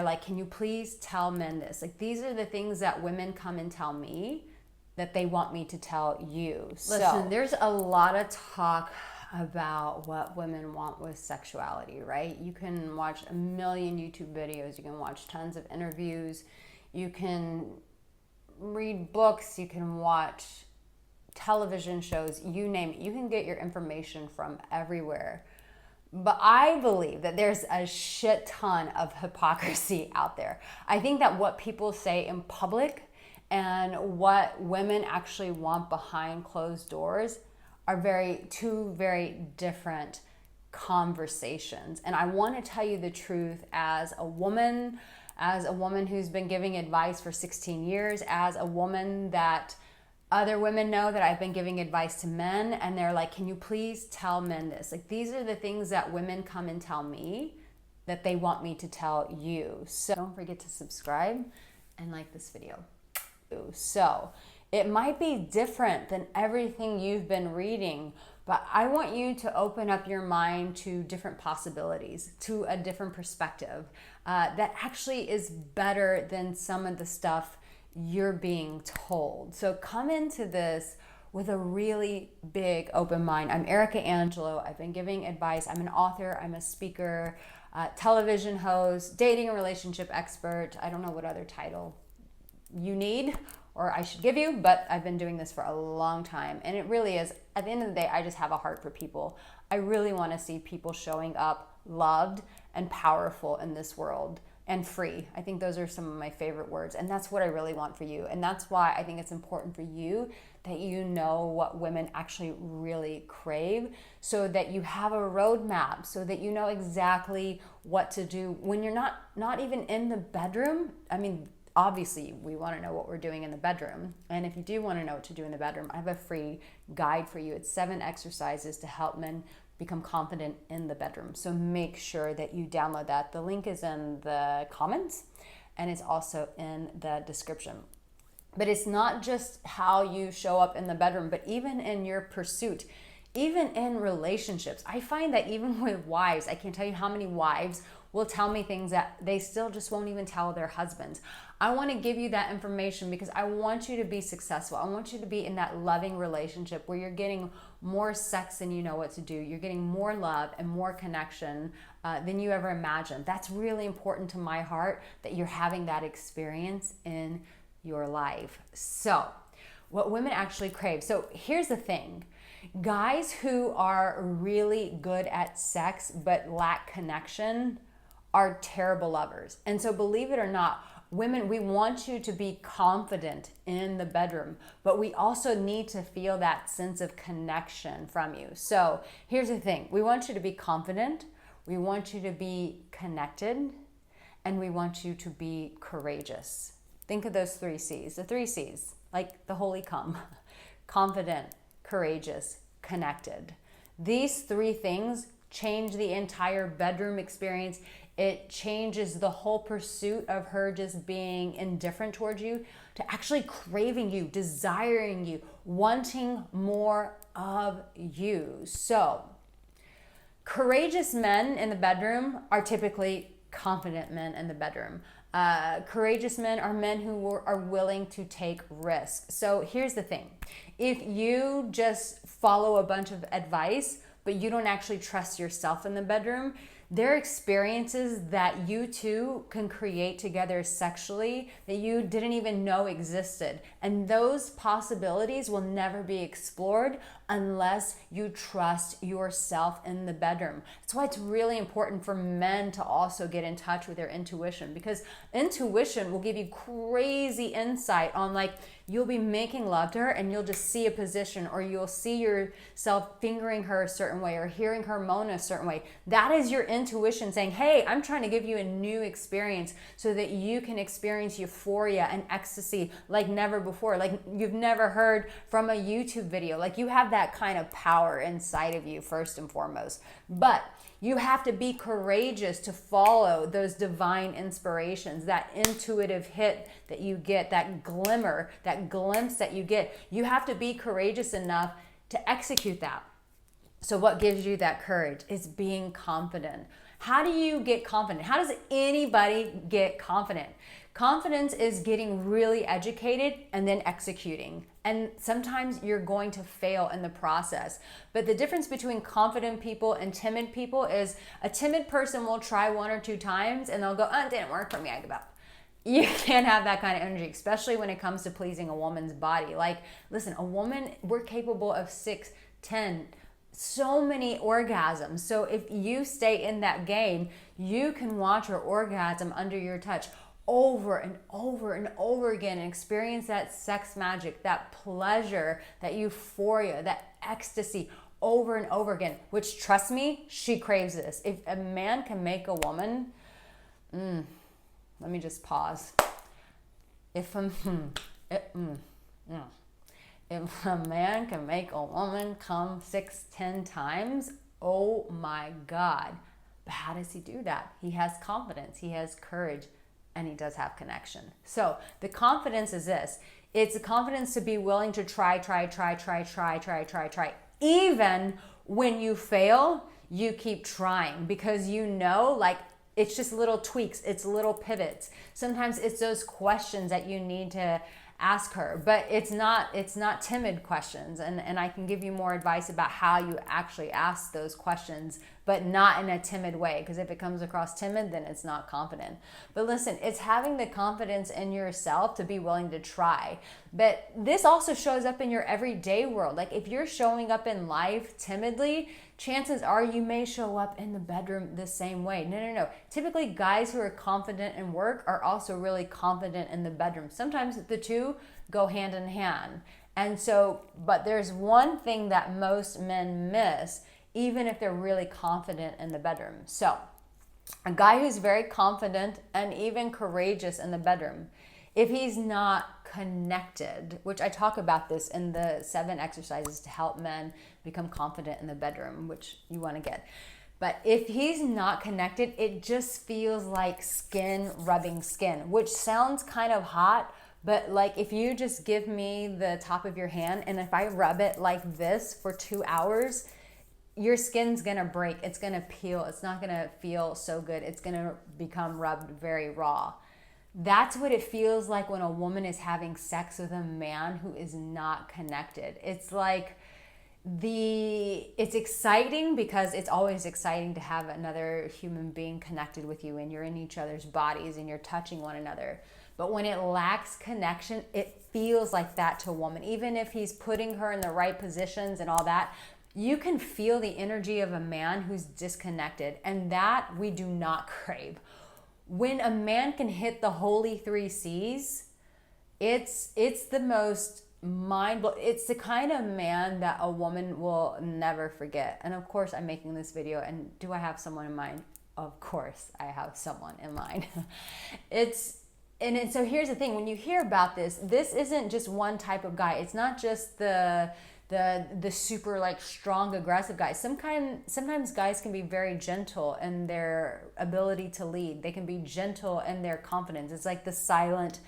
they're like, can you please tell men this? Like, these are the things that women come and tell me that they want me to tell you. Listen, there's a lot of talk about what women want with sexuality, right? You can watch a million YouTube videos, you can watch tons of interviews, you can read books, you can watch television shows, you name it. You can get your information from everywhere. But I believe that there's a shit ton of hypocrisy out there. I think that what people say in public and what women actually want behind closed doors are two very different conversations. And I want to tell you the truth as a woman who's been giving advice for 16 years, as a woman that other women know that I've been giving advice to men, and they're like, can you please tell men this? Like, these are the things that women come and tell me that they want me to tell you. So don't forget to subscribe and like this video. So it might be different than everything you've been reading, but I want you to open up your mind to different possibilities, to a different perspective that actually is better than some of the stuff you're being told. So come into this with a really big open mind. I'm Arica Angelo. I've been giving advice. I'm an author. I'm a speaker, television host, dating and relationship expert. I don't know what other title you need or I should give you, but I've been doing this for a long time. And it really is, at the end of the day, I just have a heart for people. I really want to see people showing up loved and powerful in this world and free. I think those are some of my favorite words. And that's what I really want for you. And that's why I think it's important for you that you know what women actually really crave, so that you have a roadmap, so that you know exactly what to do when you're not even in the bedroom. I mean, obviously, we want to know what we're doing in the bedroom. And if you do want to know what to do in the bedroom, I have a free guide for you. It's 7 exercises to help men become confident in the bedroom. So make sure that you download that. The link is in the comments and it's also in the description. But it's not just how you show up in the bedroom, but even in your pursuit, even in relationships. I find that even with wives, I can't tell you how many wives will tell me things that they still just won't even tell their husbands. I want to give you that information because I want you to be successful. I want you to be in that loving relationship where you're getting more sex than you know what to do. You're getting more love and more connection than you ever imagined. That's really important to my heart, that you're having that experience in your life. So, what women actually crave. So, here's the thing. Guys who are really good at sex but lack connection are terrible lovers. And so, believe it or not, women, we want you to be confident in the bedroom, but we also need to feel that sense of connection from you. So here's the thing. We want you to be confident, we want you to be connected, and we want you to be courageous. Think of those 3 C's, the 3 C's, like the holy come: confident, courageous, connected. These 3 things change the entire bedroom experience. It changes the whole pursuit of her just being indifferent towards you to actually craving you, desiring you, wanting more of you. So, courageous men in the bedroom are typically confident men in the bedroom. Courageous men are men who are willing to take risks. So here's the thing. If you just follow a bunch of advice, but you don't actually trust yourself in the bedroom, there are experiences that you two can create together sexually that you didn't even know existed. And those possibilities will never be explored unless you trust yourself in the bedroom. That's why it's really important for men to also get in touch with their intuition, because intuition will give you crazy insight on, like, you'll be making love to her and you'll just see a position, or you'll see yourself fingering her a certain way or hearing her moan a certain way. That is your intuition saying, hey, I'm trying to give you a new experience so that you can experience euphoria and ecstasy like never before, like you've never heard from a YouTube video. Like, you have that kind of power inside of you first and foremost. But you have to be courageous to follow those divine inspirations, that intuitive hit that you get, that glimmer, that glimpse that you get. You have to be courageous enough to execute that. So what gives you that courage is being confident, How do you get confident? How does anybody get confident? Confidence is getting really educated and then executing. And sometimes you're going to fail in the process. But the difference between confident people and timid people is a timid person will try 1 or 2 times and they'll go, oh, it didn't work for me, I give up. You can't have that kind of energy, especially when it comes to pleasing a woman's body. Like, listen, a woman, we're capable of 6, 10, so many orgasms. So if you stay in that game, you can watch her orgasm under your touch over and over and over again and experience that sex magic, that pleasure, that euphoria, that ecstasy over and over again, which, trust me, she craves this. If a man can make a woman, let me just pause. If a man can make a woman come 6, 10 times, oh my God. But how does he do that? He has confidence, he has courage, and he does have connection. So the confidence is this. It's the confidence to be willing to try. Even when you fail, you keep trying because you know, like, it's just little tweaks, it's little pivots. Sometimes it's those questions that you need to ask her, but it's not timid questions. And I can give you more advice about how you actually ask those questions, but not in a timid way, because if it comes across timid, then it's not confident. But listen, it's having the confidence in yourself to be willing to try. But this also shows up in your everyday world. Like, if you're showing up in life timidly, chances are you may show up in the bedroom the same way. No. Typically, guys who are confident in work are also really confident in the bedroom. Sometimes the two go hand in hand. And so, but there's one thing that most men miss, even if they're really confident in the bedroom. So, a guy who's very confident and even courageous in the bedroom, if he's not connected, which I talk about this in the 7 exercises to help men become confident in the bedroom, which you want to get. But if he's not connected, it just feels like skin rubbing skin, which sounds kind of hot, but like, if you just give me the top of your hand and if I rub it like this for 2 hours, your skin's gonna break, it's gonna peel, it's not gonna feel so good, it's gonna become rubbed very raw. That's what it feels like when a woman is having sex with a man who is not connected. It's like it's exciting because it's always exciting to have another human being connected with you and you're in each other's bodies and you're touching one another. But when it lacks connection, it feels like that to a woman. Even if he's putting her in the right positions and all that, you can feel the energy of a man who's disconnected, and that we do not crave. When a man can hit the holy 3 C's, it's the most it's the kind of man that a woman will never forget. And of course, I'm making this video, and do I have someone in mind? Of course, I have someone in mind. So here's the thing: when you hear about this isn't just one type of guy. It's not just the super like strong aggressive guys. Sometimes guys can be very gentle in their ability to lead. They can be gentle in their confidence. It's like the silent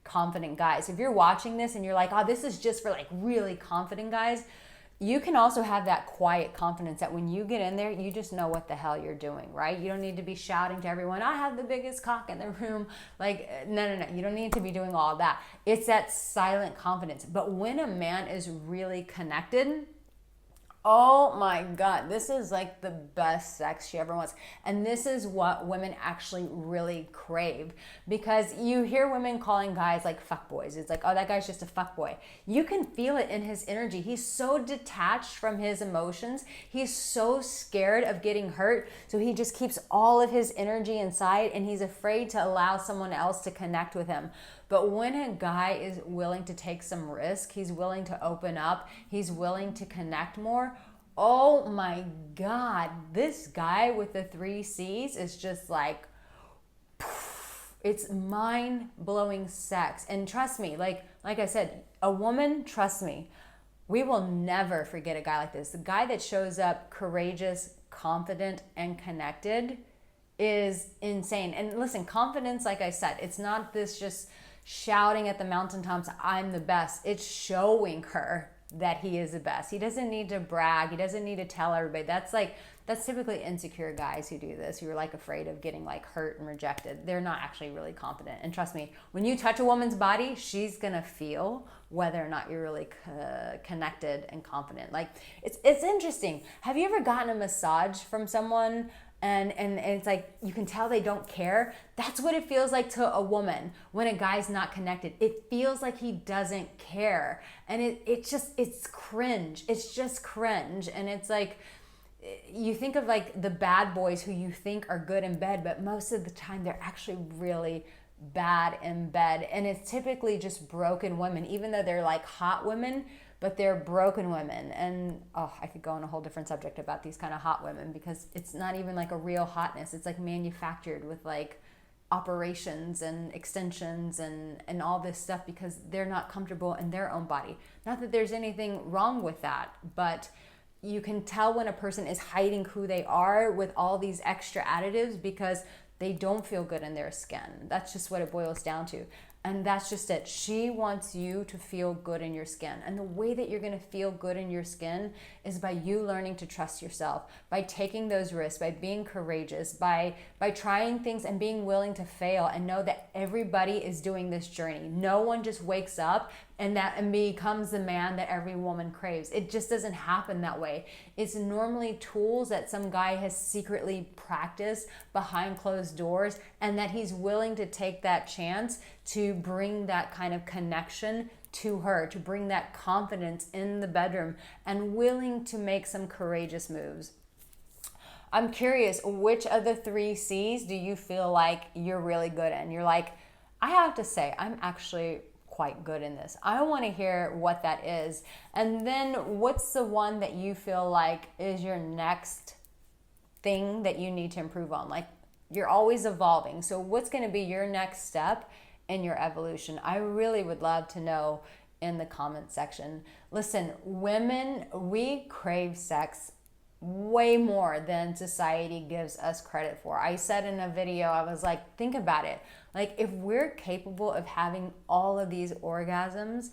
confident guys. If you're watching this and you're like, oh, this is just for like really confident guys, you can also have that quiet confidence that when you get in there, you just know what the hell you're doing, right? You don't need to be shouting to everyone, I have the biggest cock in the room. Like, no. You don't need to be doing all that. It's that silent confidence. But when a man is really connected, oh my God, this is like the best sex she ever wants. And this is what women actually really crave, because you hear women calling guys like fuckboys. It's like, oh, that guy's just a fuckboy. You can feel it in his energy. He's so detached from his emotions. He's so scared of getting hurt. So he just keeps all of his energy inside, and he's afraid to allow someone else to connect with him. But when a guy is willing to take some risk, he's willing to open up, he's willing to connect more, oh my God, this guy with the 3 C's is just like, it's mind-blowing sex. And trust me, like I said, a woman, trust me, we will never forget a guy like this. The guy that shows up courageous, confident, and connected is insane. And listen, confidence, like I said, it's not this just shouting at the mountaintops, I'm the best. It's showing her that he is the best. He doesn't need to brag. He doesn't need to tell everybody. That's That's typically insecure guys who do this, who are like afraid of getting like hurt and rejected. They're not actually really confident. And trust me, when you touch a woman's body, she's gonna feel whether or not you're really connected and confident. Like, it's interesting. Have you ever gotten a massage from someone and it's like you can tell they don't care? That's what it feels like to a woman when a guy's not connected. It feels like he doesn't care, and it's cringe. It's just cringe. And it's like, you think of like the bad boys who you think are good in bed, but most of the time they're actually really bad in bed. And it's typically just broken women, even though they're like hot women, but they're broken women. And I could go on a whole different subject about these kind of hot women, because it's not even like a real hotness. It's like manufactured with like operations and extensions and all this stuff, because they're not comfortable in their own body. Not that there's anything wrong with that, but you can tell when a person is hiding who they are with all these extra additives because they don't feel good in their skin. That's just what it boils down to. And that's just it. She wants you to feel good in your skin. And the way that you're gonna feel good in your skin is by you learning to trust yourself, by taking those risks, by being courageous, by trying things and being willing to fail, and know that everybody is doing this journey. No one just wakes up and becomes the man that every woman craves. It just doesn't happen that way. It's normally tools that some guy has secretly practiced behind closed doors, and that he's willing to take that chance to bring that kind of connection to her, to bring that confidence in the bedroom, and willing to make some courageous moves. I'm curious, which of the 3 C's do you feel like you're really good in? You're like, I have to say, I'm actually quite good in this. I want to hear what that is. And then what's the one that you feel like is your next thing that you need to improve on? Like, you're always evolving. So what's going to be your next step in your evolution? I really would love to know in the comment section. Listen, women, we crave sex way more than society gives us credit for. I said in a video, I was like, think about it. Like, if we're capable of having all of these orgasms,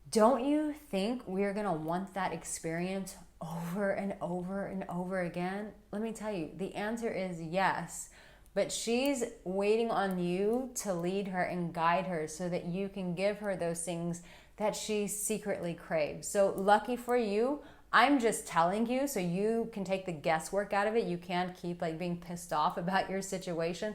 don't you think we're gonna want that experience over and over and over again? Let me tell you, the answer is yes. But she's waiting on you to lead her and guide her so that you can give her those things that she secretly craves. So lucky for you, I'm just telling you so you can take the guesswork out of it. You can't keep like being pissed off about your situation.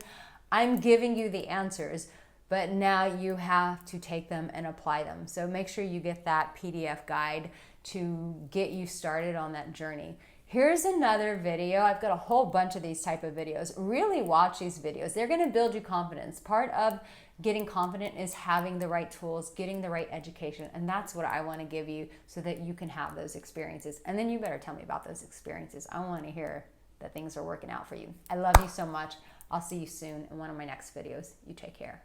I'm giving you the answers, but now you have to take them and apply them. So make sure you get that PDF guide to get you started on that journey. Here's another video. I've got a whole bunch of these type of videos. Really watch these videos. They're gonna build you confidence. Part of getting confident is having the right tools, getting the right education, and that's what I wanna give you so that you can have those experiences. And then you better tell me about those experiences. I wanna hear that things are working out for you. I love you so much. I'll see you soon in one of my next videos. You take care.